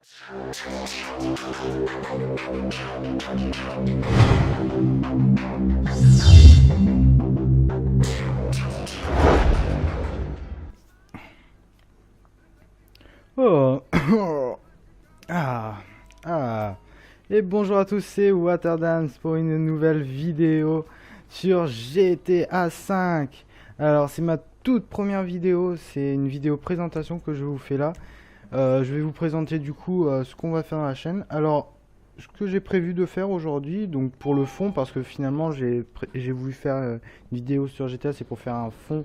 Oh. Et bonjour à tous, c'est Waterdance pour une nouvelle vidéo sur GTA 5. Alors c'est ma toute première vidéo, c'est une vidéo présentation que je vous fais là. Je vais vous présenter du coup ce qu'on va faire dans la chaîne. Alors ce que j'ai prévu de faire aujourd'hui, donc pour le fond, parce que finalement j'ai voulu faire une vidéo sur GTA, c'est pour faire un fond,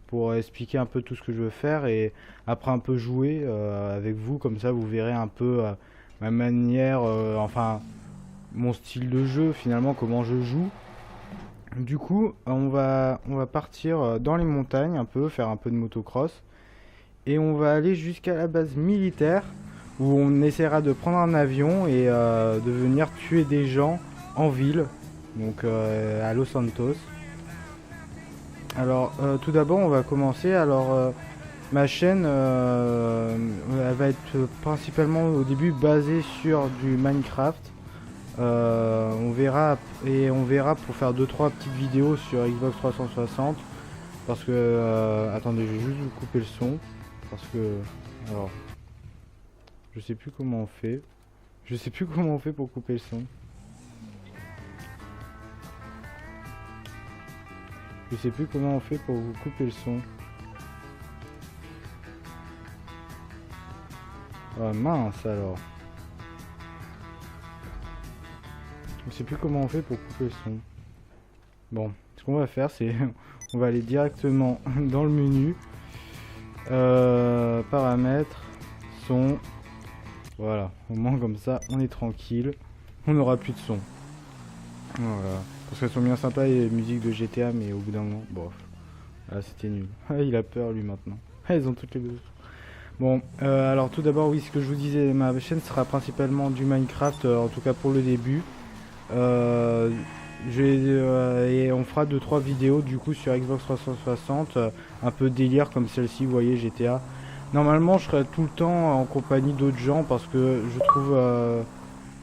pour expliquer un peu tout ce que je veux faire et après un peu jouer avec vous, comme ça vous verrez un peu ma manière, enfin mon style de jeu, finalement comment je joue. Du coup on va partir dans les montagnes un peu, faire un peu de motocross et on va aller jusqu'à la base militaire où on essaiera de prendre un avion et de venir tuer des gens en ville, donc à Los Santos. Alors tout d'abord on va commencer. Alors ma chaîne elle va être principalement au début basée sur du Minecraft. On verra pour faire 2-3 petites vidéos sur Xbox 360 parce que attendez, je vais juste vous couper le son parce que alors je sais plus comment on fait. Je sais plus comment on fait pour couper le son. Je sais plus comment on fait pour vous couper le son. Oh mince alors. Je sais plus comment on fait pour couper le son. Bon, ce qu'on va faire c'est on va aller directement dans le menu. Paramètres, son. Voilà, au moins comme ça on est tranquille. On n'aura plus de son. Voilà. Parce qu'elles sont bien sympas les musiques de GTA, mais au bout d'un moment, bon, là c'était nul. Ah, il a peur lui maintenant. Ah, ils ont toutes les deux. Bon, alors tout d'abord, oui, ce que je vous disais, ma chaîne sera principalement du Minecraft, en tout cas pour le début. Et on fera 2-3 vidéos du coup sur Xbox 360, un peu délire comme celle-ci, vous voyez, GTA. Normalement, je serai tout le temps en compagnie d'autres gens parce que je trouve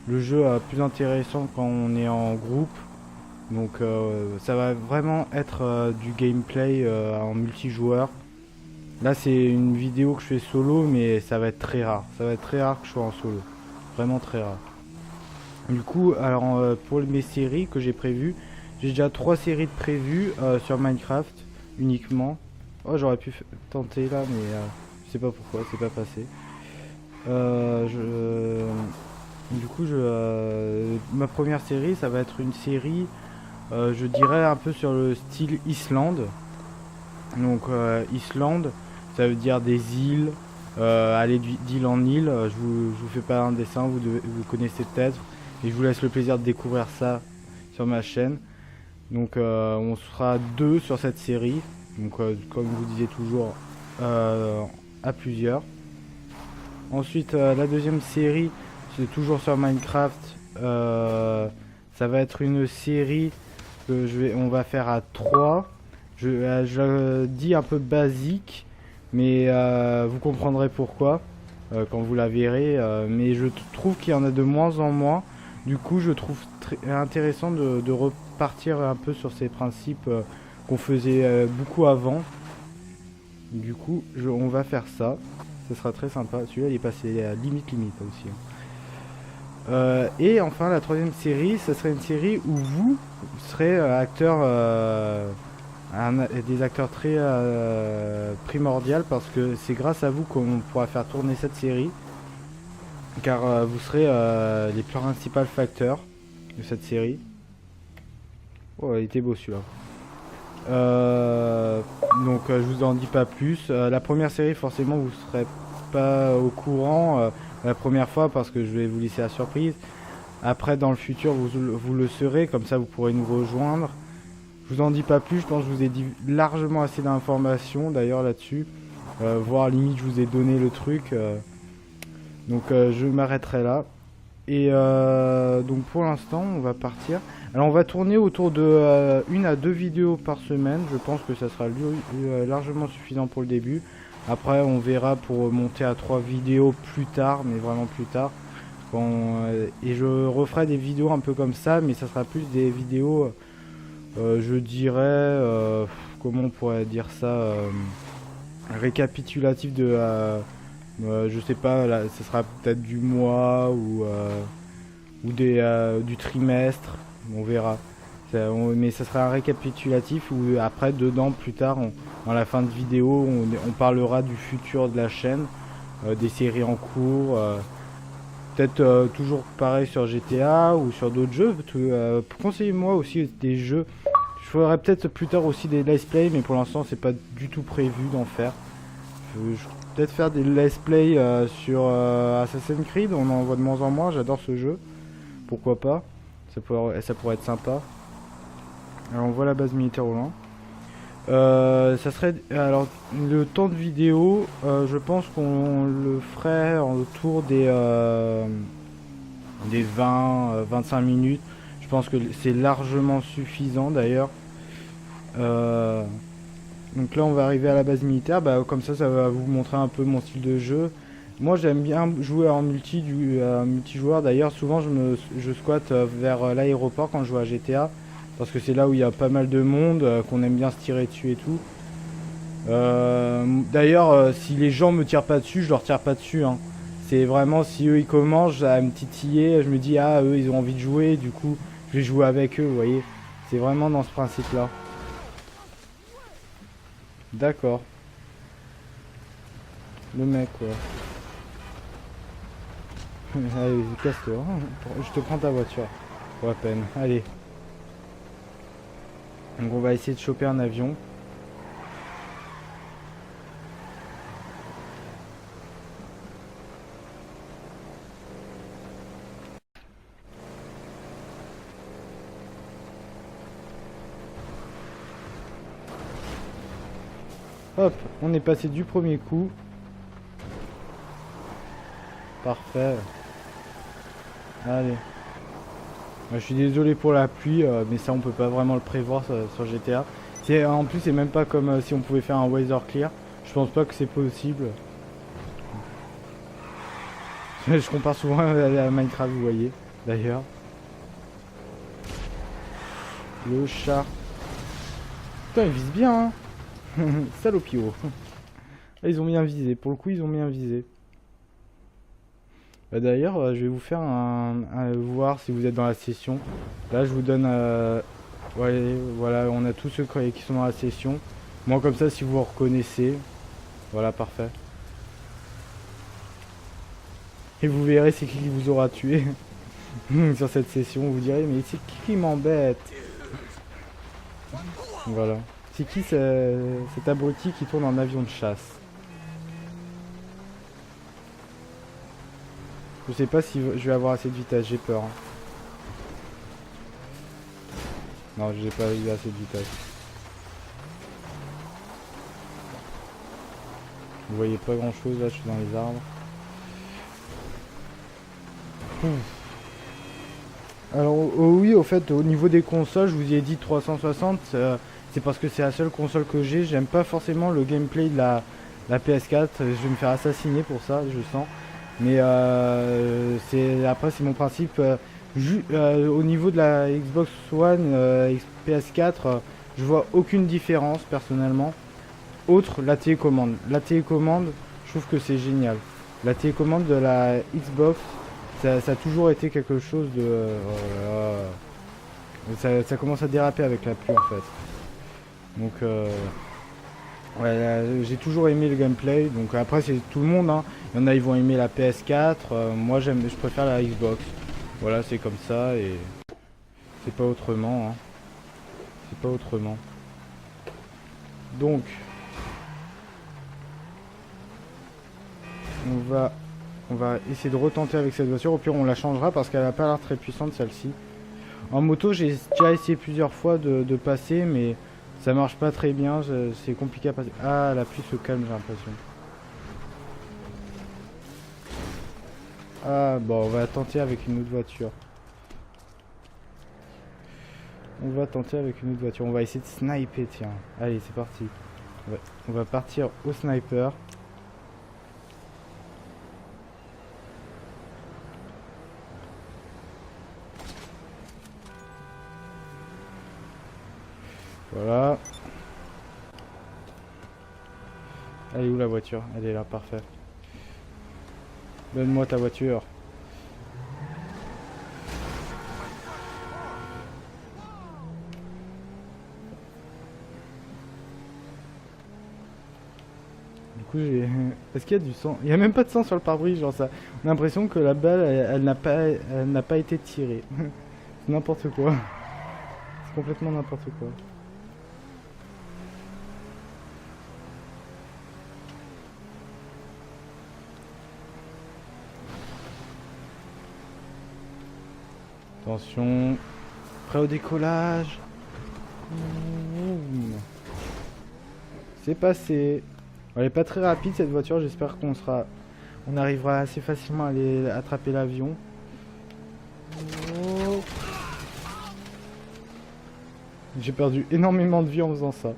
le jeu plus intéressant quand on est en groupe. Donc ça va vraiment être du gameplay en multijoueur. Là c'est une vidéo que je fais solo, mais ça va être très rare. Ça va être très rare que je sois en solo. Vraiment très rare. Du coup, alors pour mes séries que j'ai prévues, j'ai déjà 3 séries de prévues sur Minecraft uniquement. Oh, j'aurais pu tenter là, mais je sais pas pourquoi, c'est pas passé. Du coup, ma première série, ça va être une série, je dirais un peu sur le style Islande. Donc Islande, ça veut dire des îles, aller d'île en île. Je vous fais pas un dessin, vous connaissez peut-être. Et je vous laisse le plaisir de découvrir ça sur ma chaîne. Donc on sera 2 sur cette série. Donc comme je vous disais toujours, à plusieurs. Ensuite la deuxième série, c'est toujours sur Minecraft. Ça va être une série que on va faire à 3. Je dis un peu basique, mais vous comprendrez pourquoi quand vous la verrez. Mais je trouve qu'il y en a de moins en moins. Du coup, je trouve très intéressant de repartir un peu sur ces principes qu'on faisait beaucoup avant. Du coup, on va faire ça. Ce sera très sympa. Celui-là, il est passé à limite aussi. Et enfin, la troisième série, ça serait une série où vous serez acteur, des acteurs très primordial parce que c'est grâce à vous qu'on pourra faire tourner cette série. Car vous serez les principaux facteurs de cette série. Oh, il était beau celui-là. Donc je vous en dis pas plus. La première série, forcément, vous serez pas au courant la première fois parce que je vais vous laisser la surprise. Après, dans le futur, vous le serez, comme ça vous pourrez nous rejoindre. Je vous en dis pas plus, je pense que je vous ai dit largement assez d'informations d'ailleurs là-dessus. Voire limite, je vous ai donné le truc. Donc je m'arrêterai là. Et donc pour l'instant on va partir. Alors on va tourner autour de 1 à 2 vidéos par semaine. Je pense que ça sera largement suffisant pour le début. Après on verra pour monter à 3 vidéos plus tard, mais vraiment plus tard. Et je referai des vidéos un peu comme ça, mais ça sera plus des vidéos, je dirais, comment on pourrait dire ça, récapitulatif de, je sais pas, là, ça sera peut-être du mois ou du trimestre, on verra. Mais ça sera un récapitulatif où après, dedans, plus tard, dans la fin de vidéo, on parlera du futur de la chaîne, des séries en cours. Peut-être toujours pareil sur GTA ou sur d'autres jeux. Conseillez-moi aussi des jeux. Je ferai peut-être plus tard aussi des let's play, mais pour l'instant c'est pas du tout prévu d'en faire. Je vais peut-être faire des let's play sur Assassin's Creed. On en voit de moins en moins. J'adore ce jeu. Pourquoi pas? Ça pourrait être sympa. Alors on voit la base militaire au loin. Ça serait alors le temps de vidéo, je pense qu'on le ferait autour des 20-25 minutes. Je pense que c'est largement suffisant d'ailleurs. Donc là on va arriver à la base militaire, comme ça va vous montrer un peu mon style de jeu. Moi j'aime bien jouer en multijoueur. D'ailleurs souvent je squatte vers l'aéroport quand je joue à GTA. Parce que c'est là où il y a pas mal de monde, qu'on aime bien se tirer dessus et tout. D'ailleurs, si les gens me tirent pas dessus, je leur tire pas dessus. Hein. C'est vraiment si eux ils commencent à me titiller, je me dis ah eux ils ont envie de jouer, du coup je vais jouer avec eux, vous voyez. C'est vraiment dans ce principe là. D'accord. Le mec quoi. Allez, casse-toi. Je te prends ta voiture. Pour la peine. Allez. Donc on va essayer de choper un avion. Hop, on est passé du premier coup. Parfait. Allez. Je suis désolé pour la pluie, mais ça on peut pas vraiment le prévoir sur GTA. En plus c'est même pas comme si on pouvait faire un weather clear. Je pense pas que c'est possible. Je compare souvent à Minecraft, vous voyez, d'ailleurs. Le chat. Putain, il vise bien, hein. Salopio. Ils ont bien visé, pour le coup ils ont bien visé. D'ailleurs, je vais vous faire voir si vous êtes dans la session. Là, je vous donne... ouais, voilà, on a tous ceux qui sont dans la session. Moi, comme ça, si vous vous reconnaissez. Voilà, parfait. Et vous verrez c'est qui vous aura tué. Sur cette session, vous direz, mais c'est qui m'embête? Voilà. C'est qui cet abruti qui tourne en avion de chasse? Je sais pas si je vais avoir assez de vitesse, j'ai peur. Hein. Non, j'ai pas eu assez de vitesse. Vous voyez pas grand chose là, je suis dans les arbres. Alors oui, au fait, au niveau des consoles, je vous ai dit 360, c'est parce que c'est la seule console que j'ai. J'aime pas forcément le gameplay de la PS4, je vais me faire assassiner pour ça, je sens. Mais après c'est mon principe. Au niveau de la Xbox One, PS4, je vois aucune différence personnellement. Autre la télécommande. La télécommande, je trouve que c'est génial. La télécommande de la Xbox, ça a toujours été quelque chose de... oh ça commence à déraper avec la pluie en fait. Donc ouais, j'ai toujours aimé le gameplay. Donc après c'est tout le monde. Hein. Il y en a ils vont aimer la PS4. Moi je préfère la Xbox. Voilà, c'est comme ça et c'est pas autrement. Hein. C'est pas autrement. Donc on va essayer de retenter avec cette voiture. Au pire on la changera parce qu'elle a pas l'air très puissante celle-ci. En moto j'ai déjà essayé plusieurs fois de passer mais ça marche pas très bien. C'est compliqué à passer. Ah, la pluie se calme j'ai l'impression. Ah bon, on va tenter avec une autre voiture. On va tenter avec une autre voiture. On va essayer de sniper, tiens. Allez, c'est parti. Ouais, on va partir au sniper. Voilà. Elle est où la voiture? Elle est là, parfait. Donne-moi ta voiture. Du coup, j'ai... Est-ce qu'il y a du sang? Il n'y a même pas de sang sur le pare-brise, genre ça. On a l'impression que la balle, elle n'a pas été tirée. C'est n'importe quoi. C'est complètement n'importe quoi. Attention. Prêt au décollage. C'est passé. Elle est pas très rapide cette voiture, j'espère on arrivera assez facilement à aller attraper l'avion. J'ai perdu énormément de vie en faisant ça.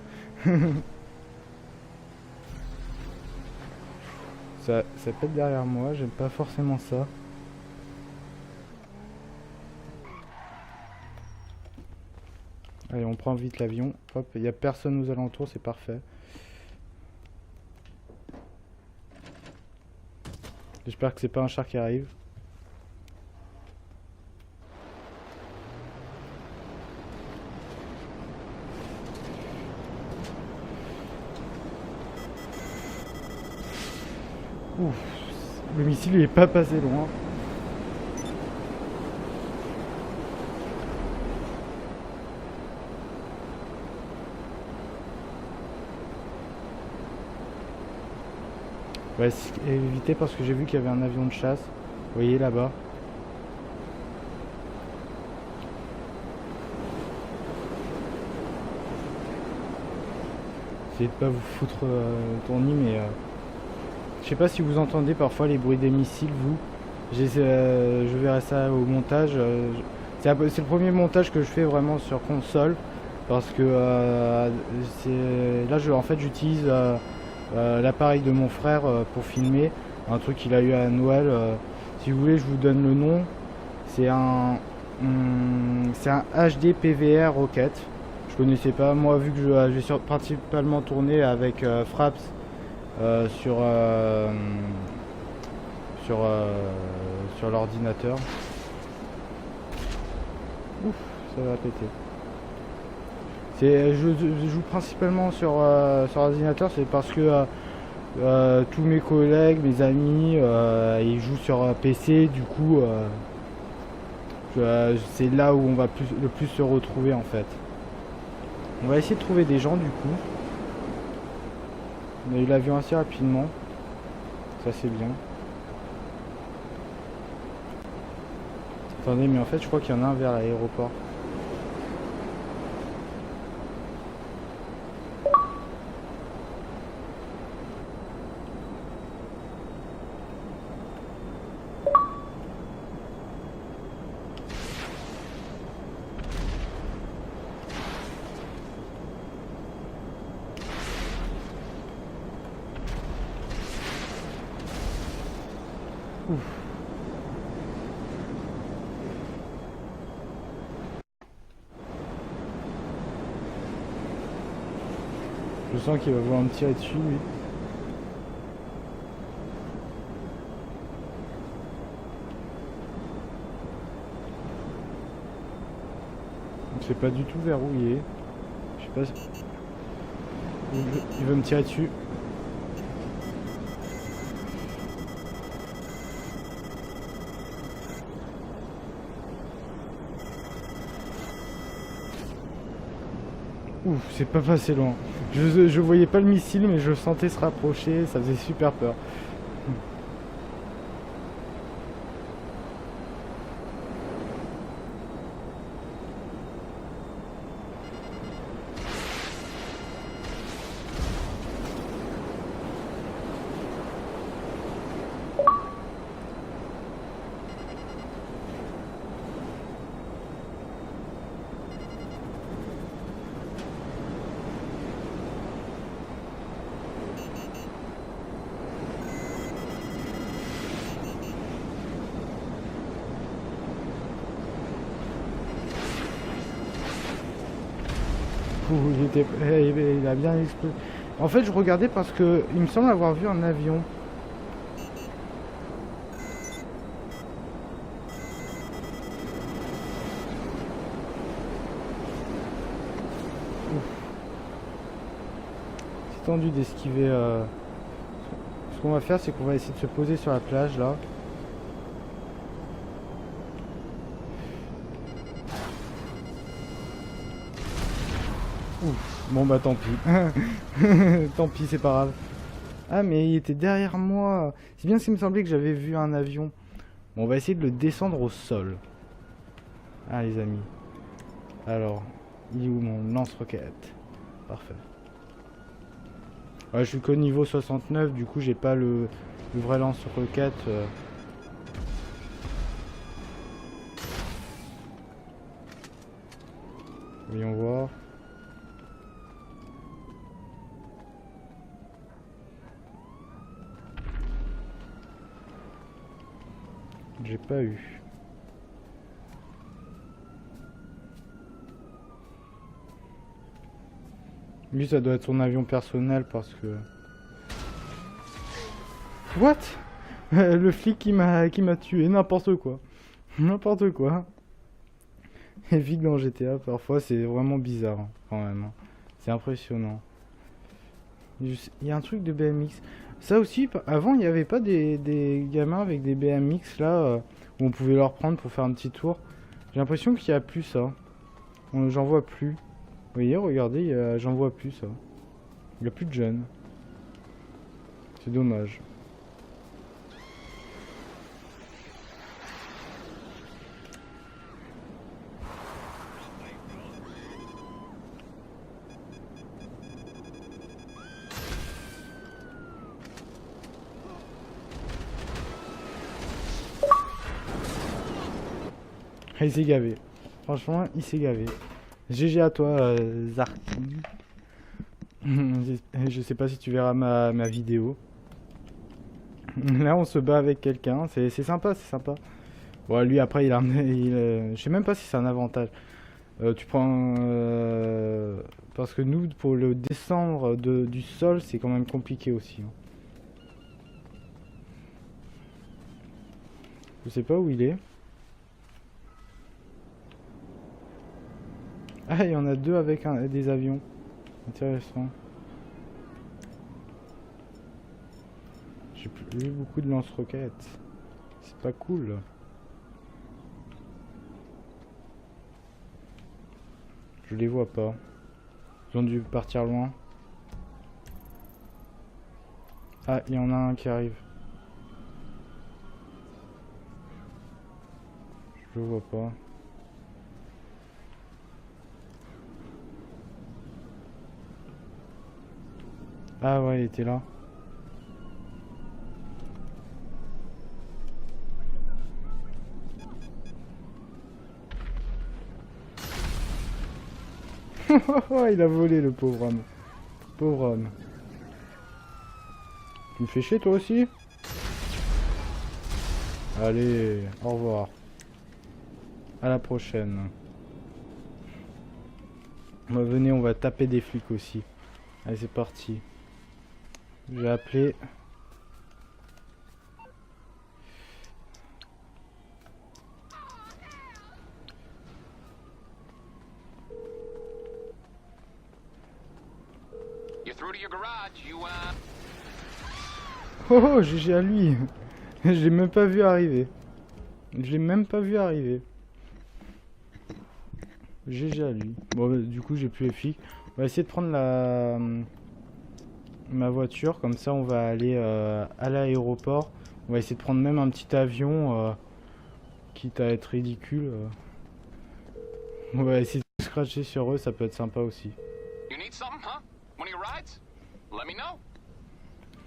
Ça pète derrière moi, j'aime pas forcément ça. Allez, on prend vite l'avion. Hop, il n'y a personne aux alentours, c'est parfait. J'espère que c'est pas un char qui arrive. Ouf, le missile il est pas passé loin. Ouais, éviter parce que j'ai vu qu'il y avait un avion de chasse. Vous voyez là-bas. Essayez de pas vous foutre ton nid, mais je sais pas si vous entendez parfois les bruits des missiles, vous. Je verrai ça au montage. C'est le premier montage que je fais vraiment sur console. Parce que là, en fait, j'utilise l'appareil de mon frère pour filmer. Un truc qu'il a eu à Noël. Si vous voulez, je vous donne le nom. C'est un HD PVR Rocket. Je connaissais pas. Moi, vu que j'ai principalement tourné avec Fraps sur l'ordinateur. Ouf, ça va péter. Je joue principalement sur ordinateur, c'est parce que tous mes collègues, mes amis, ils jouent sur PC, du coup c'est là où on va le plus se retrouver en fait. On va essayer de trouver des gens du coup. On a eu l'avion assez rapidement, ça c'est bien. Attendez, mais en fait je crois qu'il y en a un vers l'aéroport. Ouf. Je sens qu'il va vouloir me tirer dessus, lui. Je sais pas du tout vers où il est. Je sais pas si... Il veut me tirer dessus. Ouf, c'est pas passé loin. Je voyais pas le missile, mais je le sentais se rapprocher, ça faisait super peur. Ouh, il a bien explosé. En fait, je regardais parce que il me semble avoir vu un avion. C'est tendu d'esquiver. Ce qu'on va faire, c'est qu'on va essayer de se poser sur la plage là. Ouf. Bon bah tant pis. Tant pis, c'est pas grave. Ah mais il était derrière moi. C'est bien s'il me semblait que j'avais vu un avion. Bon, on va essayer de le descendre au sol. Ah les amis. Alors, il est où mon lance-roquette? Parfait. Ouais, je suis qu'au niveau 69, du coup j'ai pas le vrai lance-roquette. Voyons voir. J'ai pas eu. Lui, ça doit être son avion personnel parce que... What? Le flic qui m'a tué, n'importe quoi. N'importe quoi. Les flics dans GTA, parfois, c'est vraiment bizarre, hein, quand même. Hein. C'est impressionnant. Il y a un truc de BMX. Ça aussi, avant, il n'y avait pas des gamins avec des BMX, là, où on pouvait leur prendre pour faire un petit tour. J'ai l'impression qu'il n'y a plus ça. J'en vois plus. Vous voyez, regardez, j'en vois plus ça. Il n'y a plus de jeunes. C'est dommage. Il s'est gavé. Franchement, il s'est gavé. GG à toi, Zarki. Je sais pas si tu verras ma vidéo. Là, on se bat avec quelqu'un. C'est sympa, c'est sympa. Bon, lui, après, je sais même pas si c'est un avantage. Tu prends... parce que nous, pour le descendre du sol, c'est quand même compliqué aussi. Hein. Je sais pas où il est. Ah, il y en a deux avec des avions. Intéressant. J'ai plus eu beaucoup de lance-roquettes. C'est pas cool. Je les vois pas. Ils ont dû partir loin. Ah, il y en a un qui arrive. Je le vois pas. Ah ouais, il était là. Il a volé le pauvre homme. Pauvre homme. Tu me fais chier toi aussi? Allez, au revoir. À la prochaine. Bah, venez, on va taper des flics aussi. Allez, c'est parti. J'ai appelé. Oh, oh, GG à lui. Je l'ai même pas vu arriver. Je l'ai même pas vu arriver. GG à lui. Bon, bah, du coup, j'ai plus les flics. On va essayer de prendre ma voiture. Comme ça, on va aller à l'aéroport. On va essayer de prendre même un petit avion. Quitte à être ridicule. On va essayer de scratcher sur eux. Ça peut être sympa aussi.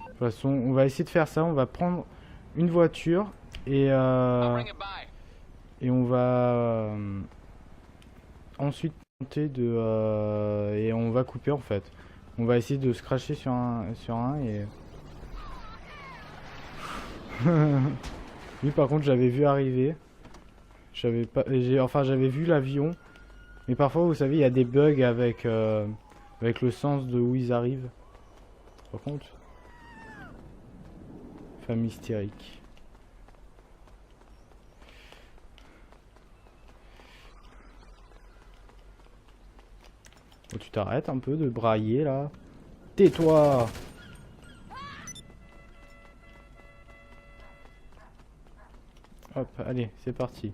De toute façon, on va essayer de faire ça. On va prendre une voiture et on va ensuite monter et on va couper en fait. On va essayer de se cracher sur un et lui par contre j'avais vu arriver. J'avais pas, j'avais vu l'avion Mais parfois, vous savez, il y a des bugs avec le sens de où ils arrivent. Par contre, femme hystérique. Oh, tu t'arrêtes un peu de brailler là. Tais-toi! Hop, allez, c'est parti.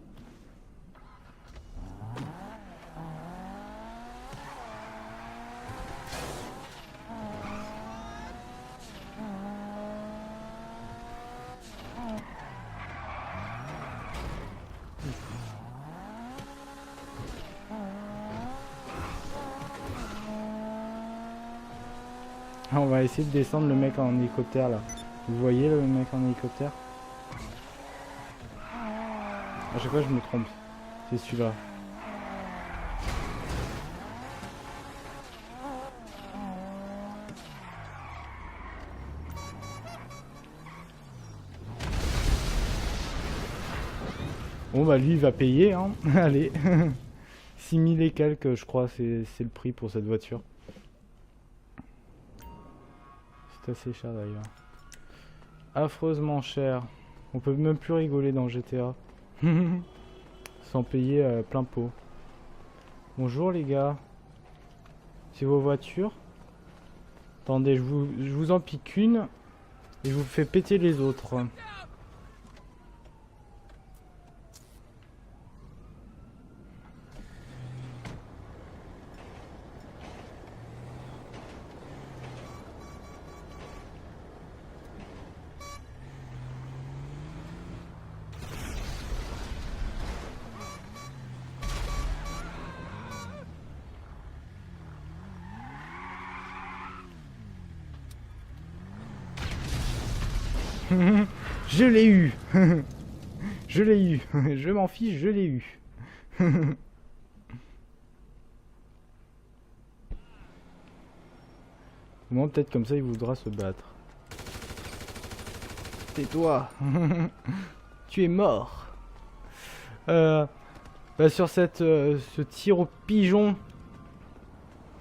On va essayer de descendre le mec en hélicoptère là. Vous voyez le mec en hélicoptère? À chaque fois je me trompe. C'est celui-là. Bon bah lui il va payer hein. Allez. 6000 et quelques je crois c'est le prix pour cette voiture. C'est assez cher d'ailleurs. Affreusement cher. On peut même plus rigoler dans GTA. Sans payer plein pot. Bonjour les gars. C'est vos voitures? Attendez, je vous en pique une. Et je vous fais péter les autres. Je l'ai eu. Je l'ai eu. Je m'en fiche, je l'ai eu. Au moins peut-être comme ça il voudra se battre. Tais-toi. Tu es mort. Bah, sur ce tir au pigeon,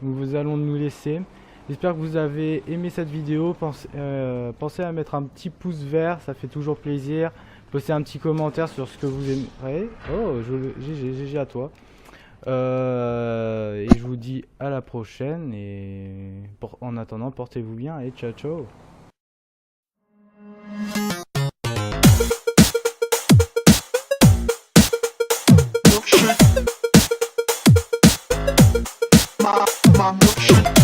nous allons nous laisser. J'espère que vous avez aimé cette vidéo. Pensez à mettre un petit pouce vert, ça fait toujours plaisir. Postez un petit commentaire sur ce que vous aimerez. Oh, GG à toi. Et je vous dis à la prochaine. Et en attendant, portez-vous bien et ciao ciao. My milkshake.